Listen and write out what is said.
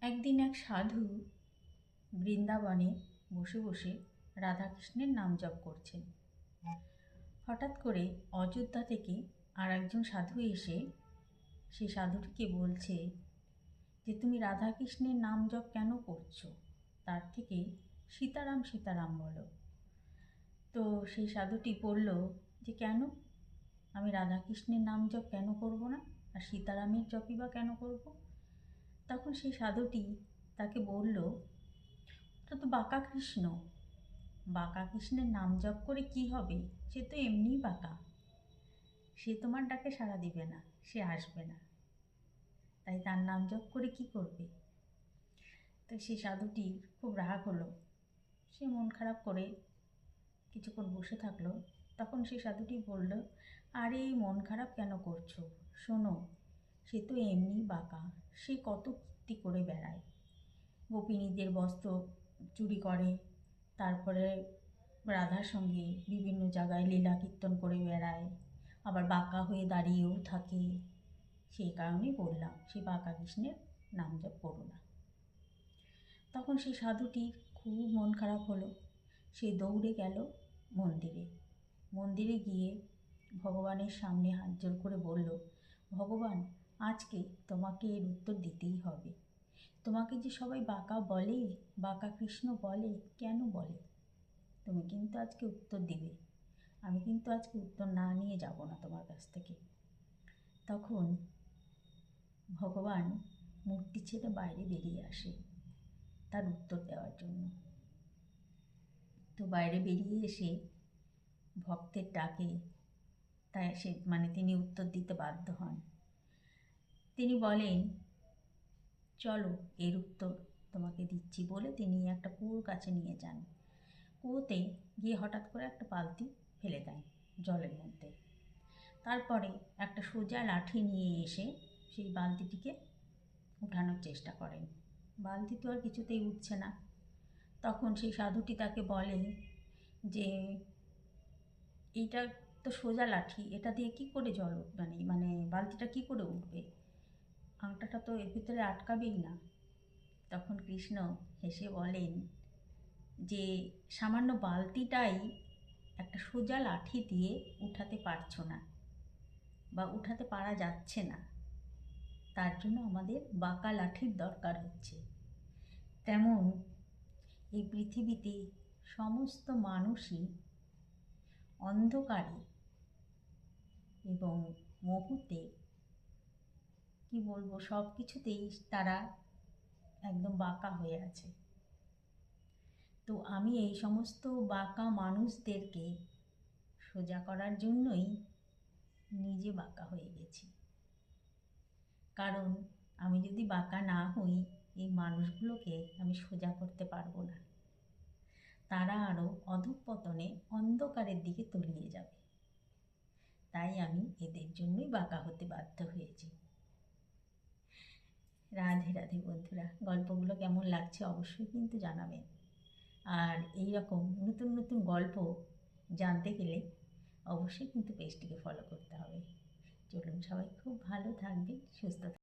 একদিন এক সাধু বৃন্দাবনে বসে বসে রাধাকৃষ্ণের নাম জপ করছেন। হঠাৎ করে অযোধ্যা থেকে আর একজন সাধু এসে সেই সাধুটিকে বলছে যে তুমি রাধাকৃষ্ণের নাম জপ কেন করছো, তার থেকে সীতারাম সীতারাম বলো। তো সেই সাধুটি বলল যে কেন, আমি রাধাকৃষ্ণের নাম জপ কেন করব না, আর সীতারামের জপই বা কেন করব? তখন সেই সাধুটি তাকে বলল, ওটা তো বাঁকা কৃষ্ণ, বাঁকা কৃষ্ণের নাম জপ করে কি হবে, সে তো এমনিই বাঁকা, সে তোমার ডাকে সাড়া দিবে না, সে আসবে না, তাই তার নাম জপ করে কি করবে? তো সেই সাধুটি খুব রাগ হলো, সে মন খারাপ করে কিছুক্ষণ বসে থাকলো। তখন সেই সাধুটি বলল, আরে মন খারাপ কেন করছো, শোনো, সে তো এমনিই বাঁকা, সে কত কীর্তি করে বেড়ায়, গোপিনীদের বস্ত্র চুরি করে, তারপরে রাধার সঙ্গে বিভিন্ন জায়গায় লীলা কীর্তন করে বেড়ায়, আবার বাঁকা হয়ে দাঁড়িয়েও থাকে। সেই কারণেই বললাম সেই বাঁকা কৃষ্ণের নাম জপ করো না। তখন সেই সাধুটির খুব মন খারাপ হলো, সে দৌড়ে গেল মন্দিরে গিয়ে ভগবানের সামনে হাত জোড় করে বলল, ভগবান, আজকে তোমাকে এর উত্তর দিতেই হবে। তোমাকে যে সবাই বাঁকা বলে, বাঁকা কৃষ্ণ বলে, কেন বলে? তুমি কিন্তু আজকে উত্তর দিবে, আমি কিন্তু আজকে উত্তর না নিয়ে যাব না তোমার কাছ থেকে। তখন ভগবান মূর্তি ছেড়ে বাইরে বেরিয়ে আসে তার উত্তর দেওয়ার জন্য। তো বাইরে বেরিয়ে এসে ভক্তের ডাকে তাই তিনি উত্তর দিতে বাধ্য হন। তিনি বলেন, চলো এর উত্তর তোমাকে দিচ্ছি বলে তিনি একটা কুয়োর কাছে নিয়ে যান। কুয়োতে গিয়ে হঠাৎ করে একটা বালতি ফেলে দেন জলের মধ্যে। তারপরে একটা সোজা লাঠি নিয়ে এসে সেই বালতিটিকে উঠানোর চেষ্টা করেন। বালতি তো আর কিছুতেই উঠছে না। তখন সেই সাধুটি তাকে বলে যে এইটা তো সোজা লাঠি, এটা দিয়ে কি করে জল মানে বালতিটা কি করে উঠবে, আংটাটা তো এর ভিতরে আটকাবেই না। তখন কৃষ্ণ হেসে বলেন যে সামান্য বালতিটাই একটা সোজা লাঠি দিয়ে উঠাতে পারছো না বা উঠাতে পারা যাচ্ছে না, তার জন্য আমাদের বাঁকা লাঠির দরকার হচ্ছে। তেমন এই পৃথিবীতে সমস্ত মানুষই অন্ধকারে এবং মোহতে কি বলবো, সব কিছুতেই তারা একদম বাঁকা হয়ে আছে। তো আমি এই সমস্ত বাঁকা মানুষদেরকে সোজা করার জন্যই নিজে বাঁকা হয়ে গেছি। কারণ আমি যদি বাঁকা না হই, এই মানুষগুলোকে আমি সোজা করতে পারবো না, তারা আরও অধঃপতনে অন্ধকারের দিকে তলিয়ে যাবে। তাই আমি এদের জন্যই বাঁকা হতে বাধ্য হয়েছি। রাধে রাধে বন্ধুরা, গল্পগুলো কেমন লাগছে অবশ্যই কিন্তু জানাবেন। আর এই রকম নতুন নতুন গল্প জানতে গেলে অবশ্যই কিন্তু পেজটিকে ফলো করতে হবে। চলুন, সবাই খুব ভালো থাকবেন, সুস্থ থাকবেন।